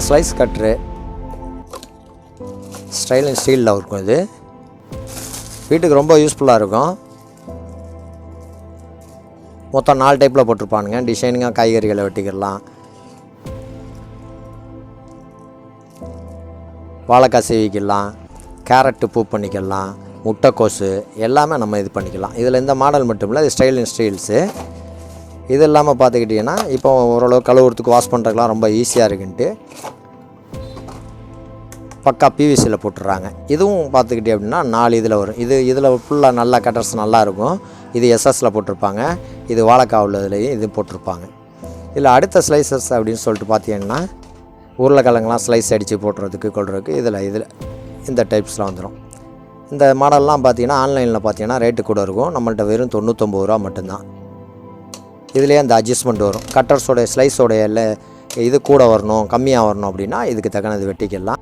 Slice cutter styling ஸ்டீலில் இருக்கும். இது வீட்டுக்கு ரொம்ப யூஸ்ஃபுல்லாக இருக்கும். மொத்தம் 4 டைப்பில் போட்டிருப்பானுங்க. டிசைனிங்காக காய்கறிகளை வெட்டிக்கிடலாம், வாழைக்காய் சீவிக்கலாம், கேரட்டு பூ பண்ணிக்கலாம், முட்டைக்கோசு எல்லாமே நம்ம இது பண்ணிக்கலாம். இதில் இந்த மாடல் மட்டும் இல்லை, இது ஸ்டைலிங் ஸ்டீல்ஸு. இது இல்லாமல் பார்த்துக்கிட்டிங்கன்னா இப்போ ஓரளவு கழுவுறதுக்கு வாஷ் பண்ணுறதுக்கெலாம் ரொம்ப ஈஸியாக இருக்குன்ட்டு பக்கா பிவிசியில் போட்டுடுறாங்க. இதுவும் பார்த்துக்கிட்டே அப்படின்னா 4 இதில் வரும். இதில் ஃபுல்லாக நல்லா கட்டர்ஸ் நல்லாயிருக்கும். இது எஸ்எஸில் போட்டிருப்பாங்க. இது வாழைக்காய் உள்ளதுலேயும் இது போட்டிருப்பாங்க. இதில் அடுத்த ஸ்லைசஸ் அப்படின்னு சொல்லிட்டு பார்த்தீங்கன்னா உருளைக்கிழங்குலாம் ஸ்லைஸ் அடித்து போட்டுறதுக்கு கொள்றதுக்கு இதில் இந்த டைப்ஸில் வந்துடும். இந்த மாடல்லாம் பார்த்தீங்கன்னா ஆன்லைனில் பார்த்தீங்கன்னா ரேட்டு கூட இருக்கும். நம்மள்ட்ட வெறும் 99 ரூபா மட்டும்தான். இதுலேயே அந்த அட்ஜஸ்ட்மெண்ட் வரும். கட்டர்ஸோடைய ஸ்லைஸோடைய இது கூட வரணும், கம்மியாக வரணும் அப்படின்னா இதுக்கு தக்கனது வெட்டிக்கலாம்.